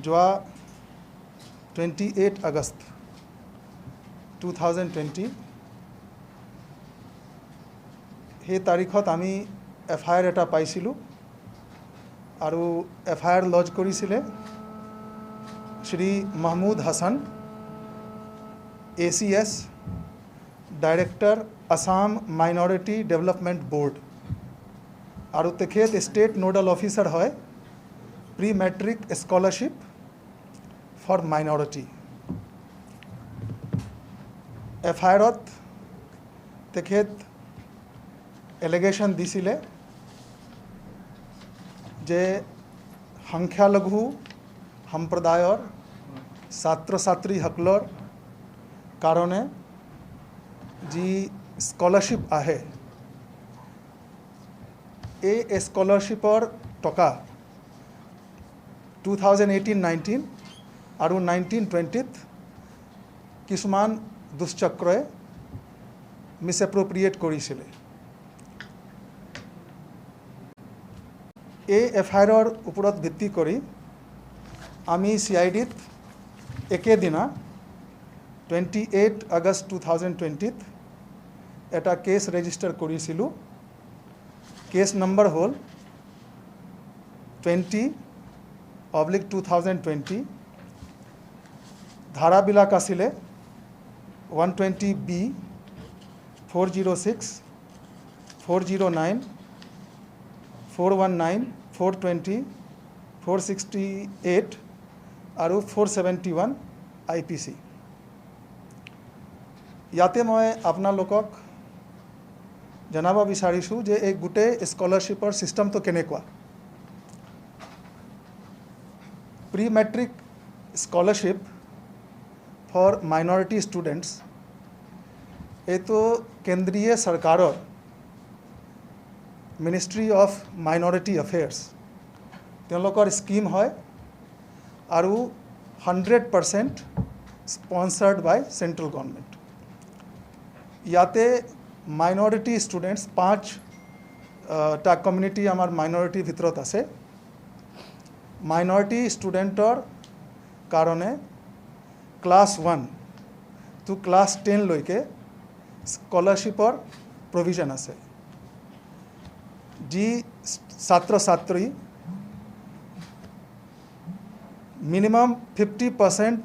যোৱা 28 আগষ্ট 2020 সেই তাৰিখত আমি FIR এটা পাইছিলোঁ আৰু FIR লজ কৰিছিলে Shri Mahmud Hasan ACS director Assam minority development board আৰু তেখেত ষ্টেট নোডাল অফিচাৰ হয় pre matric scholarship for minority FIRত তেখেত এলিগেশ্যন দিছিলে যে সংখ্যালঘু সম্প্ৰদায়ৰ ছাত্ৰ ছাত্ৰীসকলৰ কাৰণে যি স্কলাৰশ্বিপ আহে এই স্কলাৰশ্বিপৰ টকা 2018-19 আৰু 19-20ত কিছুমান দুষ্চক্ৰই মিছএপ্ৰপ্ৰিয়েট কৰিছিলে। এই FIRৰ ওপৰত ভিত্তি কৰি আমি CIDত একেদিনা 28 আগষ্ট 2020ত এটা কেছ ৰেজিষ্টাৰ কৰিছিলোঁ। কেছ নম্বৰ হ'ল 20/2020। ধাৰাবিলাক আছিলে 120B, 406, 409, 419, 420, 468 আৰু 471 IPC। ইয়াতে মই আপোনালোকক জনাব বিচাৰিছোঁ যে এই গোটেই স্কলাৰশ্বিপৰ ছিষ্টেমটো কেনেকুৱা। Pre matric scholarship for minority students এইটো কেন্দ্ৰীয় চৰকাৰৰ মিনিষ্ট্ৰী অফ মাইনৰিটি এফেয়াৰ্ছ তেওঁলোকৰ স্কিম হয় আৰু 100% স্পন্সাৰ্ড বাই চেণ্ট্ৰেল গভৰ্ণমেণ্ট। ইয়াতে মাইনৰিটি ষ্টুডেণ্টছ 5টা কমিউনিটি আমাৰ মাইনৰিটিৰ ভিতৰত আছে। মাইনৰিটি ষ্টুডেণ্টৰ কাৰণে ক্লাছ 1 টু ক্লাছ 10 লৈকে স্কলাৰশ্বিপৰ প্ৰভিজন আছে। যি ছাত্ৰ ছাত্ৰী মিনিমাম 50%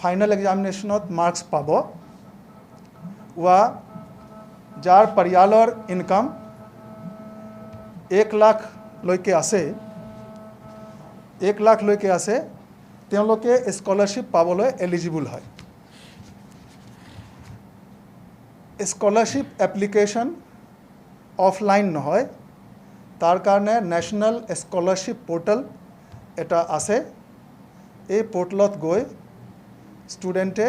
ফাইনেল এক্সামিনেশ্যনত মাৰ্কছ পাব বা যাৰ পৰিয়ালৰ ইনকাম 1 লাখলৈকে আছে তেওঁলোকে স্কলাৰশ্বিপ পাবলৈ এলিজিবল হয়। স্কলাৰশ্বিপ এপ্লিকেশ্যন অফলাইন নহয়, তাৰ কাৰণে নেশ্যনেল স্কলাৰশ্বিপ পৰ্টেল এটা আছে। এই পৰ্টেলত গৈ ষ্টুডেণ্টে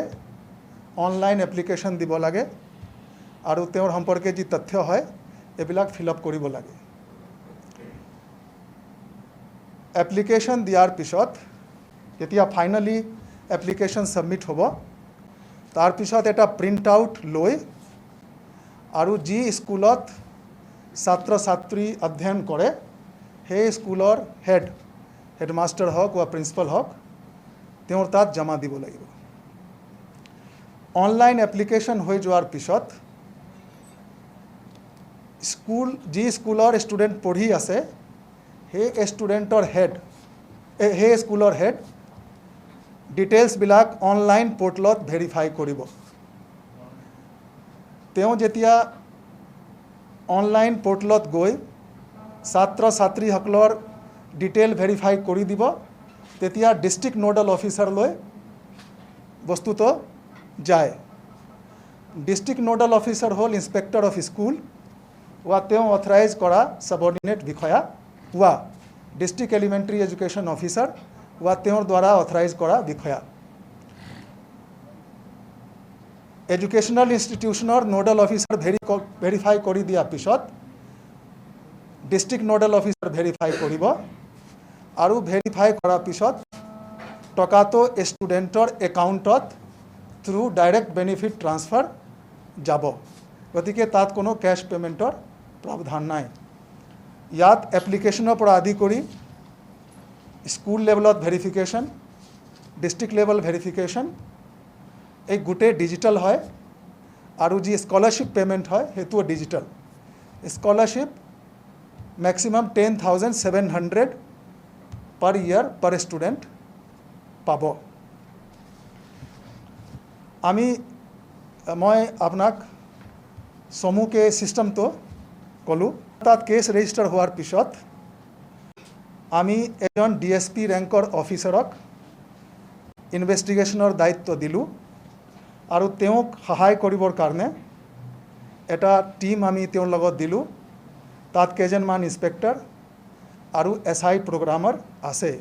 অনলাইন এপ্লিকেশ্যন দিব লাগে আৰু তেওঁৰ সম্পৰ্কে যি তথ্য হয় এইবিলাক ফিল আপ কৰিব লাগে। এপ্লিকেশ্যন দিয়াৰ পিছত যেতিয়া ফাইনেলি এপ্লিকেশ্যন ছাবমিট হ'ব তাৰপিছত এটা প্ৰিণ্ট আউট লৈ আৰু যি স্কুলত ছাত্ৰ ছাত্ৰী অধ্যয়ন কৰে সেই স্কুলৰ হেডমাষ্টাৰ হওক বা প্ৰিন্সিপাল হওক তেওঁৰ তাত জমা দিব লাগিব। অনলাইন এপ্লিকেশ্যন হৈ যোৱাৰ পিছত যি স্কুলৰ ষ্টুডেণ্ট পঢ়ি আছে সেই স্কুলৰ হেড ডিটেইলছবিলাক অনলাইন পৰ্টেলত ভেৰিফাই কৰিব। তেওঁ যেতিয়া অনলাইন পৰ্টেলত গৈ ছাত্ৰ ছাত্ৰীসকলৰ ডিটেইল ভেৰিফাই কৰি দিব তেতিয়া ডিষ্ট্ৰিক্ট নোডাল অফিচাৰলৈ বস্তুটো যায়। ডিষ্ট্ৰিক্ট নোডাল অফিচাৰ হ'ল ইনস্পেক্টৰ অফ স্কুল বা তেওঁ অথৰাইজ কৰা ছাবঅৰ্ডিনেট বিষয়া বা ডিষ্ট্ৰিক্ট এলিমেণ্টাৰী এডুকেশ্যন অফিচাৰ বা তেওঁৰ দ্বাৰা অথৰাইজ কৰা বিষয়া। এডুকেশ্যনেল ইনষ্টিটিউশ্যনৰ নোডাল অফিচাৰ ভেৰিফাই কৰি দিয়াৰ পিছত ডিষ্ট্ৰিক্ট নোডাল অফিচাৰ ভেৰিফাই কৰিব আৰু ভেৰিফাই কৰাৰ পিছত টকাটো ষ্টুডেণ্টৰ একাউণ্টত থ্ৰু ডাইৰেক্ট বেনিফিট ট্ৰান্সফাৰ যাব। গতিকে তাত কোনো কেছ পে'মেণ্টৰ প্ৰাৱধান নাই। ইয়াত এপ্লিকেশ্যনৰ পৰা আদি কৰি স্কুল লেভেলত ভেৰিফিকেশ্যন ডিষ্ট্ৰিক্ট লেভেল ভেৰিফিকেশ্যন এই গোটেই ডিজিটেল হয় আৰু যি স্কলাৰশ্বিপ পে'মেণ্ট হয় সেইটোও ডিজিটেল। স্কলাৰশ্বিপ মেক্সিমাম 10,700 পাৰ ইয়াৰ পাৰ ষ্টুডেণ্ট পাব। মই আপোনাক চমুকৈ চিষ্টেমটো ক'লোঁ। তাত কেছ ৰেজিষ্টাৰ হোৱাৰ পিছত আমি এজন DSP ৰেংকৰ অফিচাৰক ইনভেষ্টিগেশ্যনৰ দায়িত্ব দিলোঁ আৰু তেওঁক সহায় কৰিবৰ কাৰণে এটা টীম আমি তেওঁৰ লগত দিলোঁ। তাত কেইজনমান ইনস্পেক্টৰ আৰু SI প্ৰগ্ৰামাৰ আছে।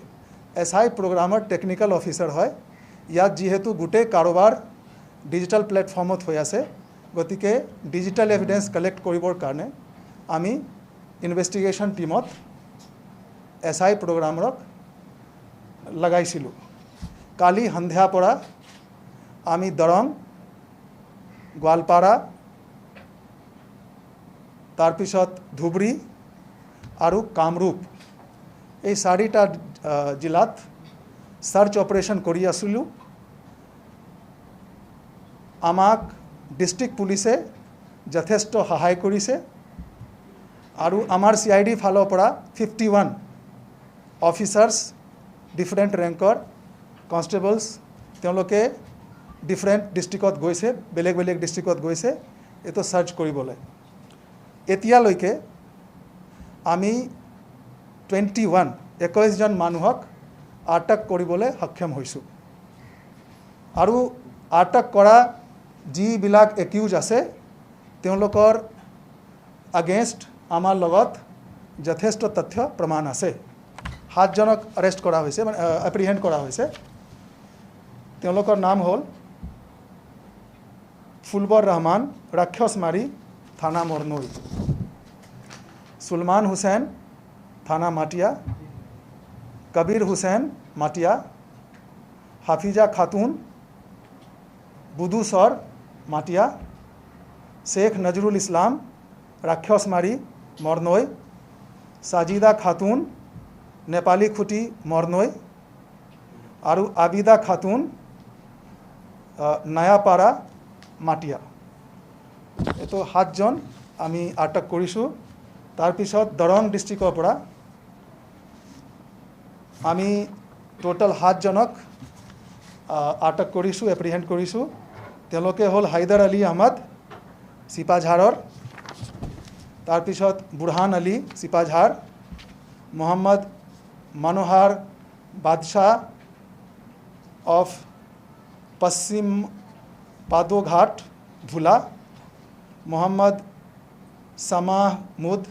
SI প্ৰগ্ৰামাৰ টেকনিকেল অফিচাৰ হয়। ইয়াত যিহেতু গোটেই কাৰোবাৰ ডিজিটেল প্লেটফৰ্মত হৈ আছে, গতিকে ডিজিটেল এভিডেন্স কালেক্ট কৰিবৰ কাৰণে আমি ইনভেষ্টিগেশ্যন টীমত SI প্ৰগ্ৰামাৰক লগাইছিলোঁ। কালি সন্ধিয়াৰ পৰা আমি দৰং, গোৱালপাৰা, তাৰপিছত ধুবুৰী আৰু কামৰূপ এই 4টা জিলাত সাৰ্চ অপাৰেশ্যন কৰি আছিলোঁ। আমাক ডিষ্ট্ৰিক্ট পুলিচে যথেষ্ট সহায় কৰিছে আৰু আমাৰ CID ফালৰ পৰা 51 অফিচাৰ্ছ ডিফাৰেণ্ট ৰেংকৰ কনষ্টেবলছ তেওঁলোকে ডিফাৰেণ্ট ডিষ্ট্ৰিক্টত গৈছে, বেলেগ বেলেগ ডিষ্ট্ৰিক্টত গৈছে এইটো সাৰ্চ কৰিবলৈ। এতিয়ালৈকে আমি 21জন মানুহক আটক কৰিবলৈ সক্ষম হৈছোঁ আৰু আটক কৰা যিবিলাক একিউজ আছে তেওঁলোকৰ আগেইনষ্ট আমাৰ লগত যথেষ্ট তথ্য প্ৰমাণ আছে। 7জনক এৰেষ্ট কৰা হৈছে, মানে এপ্ৰিহেণ্ড কৰা হৈছে। তেওঁলোকৰ নাম হ'ল ফুলবৰ ৰহমান, ৰাক্ষসমাৰী, থানা মৰনৈ; সুলমান হুছেইন, থানা মাটিয়া; কবিৰ হুছেইন, মাটিয়া; হাফিজা খাতুন, বুদুচৰ, মাটিয়া; শেখ নজৰুল ইছলাম, ৰাক্ষসমাৰী, মৰনৈ; সাজিদা খাতুন, নেপালী খুটি, মৰনৈ; আৰু আবিদা খাতুন, নায়াপাৰা, মাটিয়া। এইটো 7জন আমি আটক কৰিছোঁ। তাৰপিছত দৰং ডিষ্ট্ৰিক্টৰ পৰা আমি টোটেল 7জনক আটক কৰিছোঁ, এপ্ৰিহেণ্ড কৰিছোঁ। তেওঁলোকে হ'ল হাইদাৰ আলী আহমদ, চিপাঝাৰৰ; তাৰপিছত বুৰহান আলী, চিপাঝাৰ; মোহাম্মদ মনোহাৰ বাদশাহ অফ পশ্চিম পাদোঘাট, ভোলা; মোহাম্মদ সামাহমুদ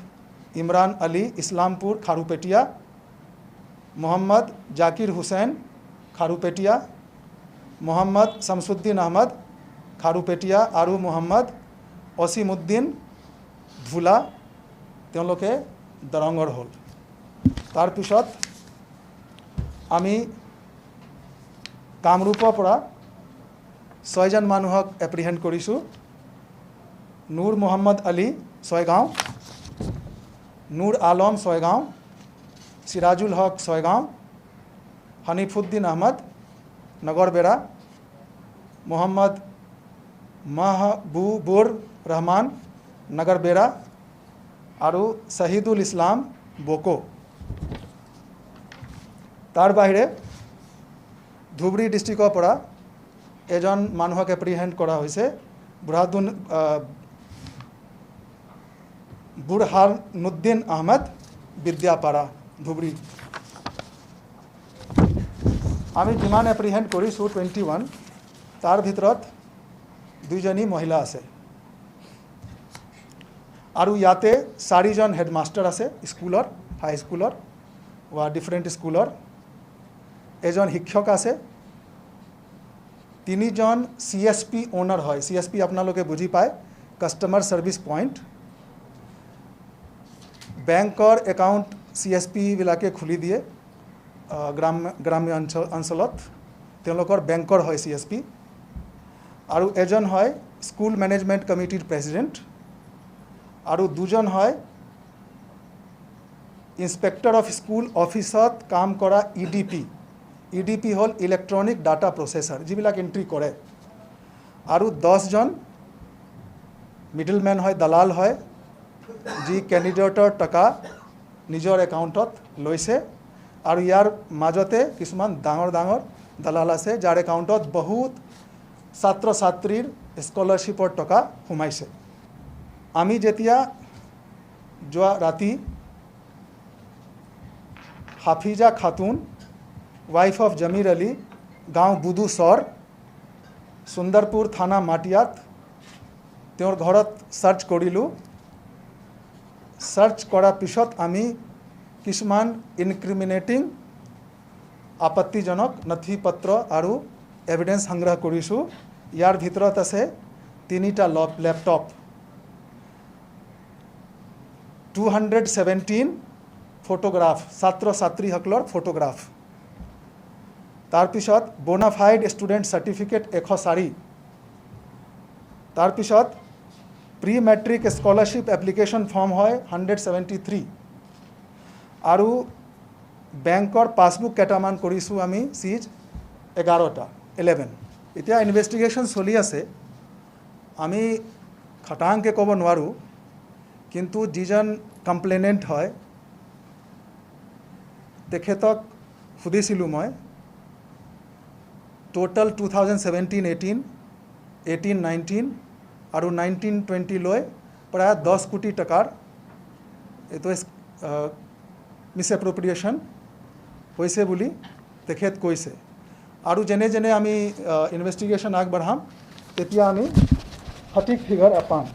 ইমৰান আলী, ইসলামপুৰ, খাৰুপেটিয়া; মোহাম্মদ জাকিৰ হুসেন, খাৰুপেটিয়া; মোহাম্মদ শামসুদ্দিন আহমদ, খাৰুপেটিয়া; আৰু মোহাম্মদ অসীমুদ্দিন, ভোলা। তেওঁলোকে দৰঙৰ হ'ল। তাৰপিছত আমি কামৰূপৰ পৰা 6জন মানুহক এপ্ৰিহেণ্ড কৰিছোঁ। নূৰ মোহাম্মদ আলী, ছয়গাঁও; নূৰ আলম, ছয়গাঁও; সিৰাজুল হক, ছয়গাঁও; হানিফুদ্দিন আহমদ, নগৰবেৰা; মোহাম্মদ মাহবুবুৰ ৰহমান, নগৰবেৰা; আৰু শহীদুল ইছলাম, বোকো। তাৰ বাহিৰে ধুবুৰী ডিষ্ট্ৰিক্টৰ পৰা এজন মানুহক এপ্ৰিহেণ্ড কৰা হৈছে, বুৰহানুদ্দিন আহমদ, বিদ্যাপাৰা, ধুবুৰী। আমি যিমান এপ্ৰিহেণ্ড কৰিছোঁ 21, তাৰ ভিতৰত 2জনী মহিলা আছে আৰু ইয়াতে 4জন হেডমাষ্টাৰ আছে স্কুলৰ, হাইস্কুলৰ বা ডিফাৰেণ্ট স্কুলৰ। এজন শিক্ষক আছে। 3জন CSP অ'নাৰ হয়। CSP আপোনালোকে বুজি পায়, কাষ্টমাৰ ছাৰ্ভিচ পইণ্ট। বেংকৰ একাউণ্ট CSP বিলাকে খুলি দিয়ে গ্ৰাম্য অঞ্চলত, তেওঁলোকৰ বেংকৰ হয় CSP। আৰু এজন হয় স্কুল মেনেজমেণ্ট কমিটিৰ প্ৰেছিডেণ্ট, আৰু 2জন হয় ইন্সপেক্টৰ অফ স্কুল অফিচত কাম কৰা EDP, EDP হ'ল ইলেক্ট্ৰনিক ডাটা প্ৰচেছৰ, যিবিলাক এণ্ট্ৰি কৰে। আৰু 10জন মিডলমেন হয়, দালাল হয়, যি কেণ্ডিডেটৰ টকা নিজৰ একাউণ্টত লৈছে। আৰু ইয়াৰ মাজতে কিছুমান ডাঙৰ ডাঙৰ দালাল আছে, যাৰ একাউণ্টত বহুত ছাত্ৰ ছাত্ৰীৰ স্কলাৰশ্বিপৰ টকা সোমাইছে। আমি যেতিয়া যোৱা ৰাতি হাফিজা খাতুন, ৱাইফ অফ জমিৰ আলী, গাঁও বুদুচৰ, সুন্দৰপুৰ থানা মাটিয়াত, তেওঁৰ ঘৰত সাৰ্চ কৰিলোঁ। সাৰ্চ কৰাৰ পিছত আমি কিছুমান ইনক্ৰিমিনেটিং আপত্তিজনক নথি পত্ৰ আৰু এভিডেন্স সংগ্ৰহ কৰিছোঁ। ইয়াৰ ভিতৰত আছে 3টা লেপটপ, 217 ফটোগ্ৰাফ, ছাত্ৰ ছাত্ৰীসকলৰ ফটোগ্ৰাফ। তাৰপিছত বোনাফাইড ষ্টুডেণ্ট চাৰ্টিফিকেট 104, তাৰপিছত pre matric scholarship application form হয় 173, আৰু বেংকৰ পাছবুক কেইটামান কৰিছোঁ আমি চিজ 11। এতিয়া ইনভেষ্টিগেশ্যন চলি আছে, আমি খাটাংকৈ ক'ব নোৱাৰোঁ, কিন্তু যিজন কমপ্লেইনেণ্ট হয় তেখেতক সুধিছিলোঁ মই। টোটেল 2017-18, 18-19 আৰু 19-20 লৈ প্ৰায় 10 কোটি টকাৰ এইটো মিছএপ্ৰপ্ৰিয়েশ্যন হৈছে বুলি তেখেত কৈছে। আৰু যেনে যেনে আমি ইনভেষ্টিগেশ্যন আগবঢ়াম, তেতিয়া আমি সঠিক ফিগাৰ পাম।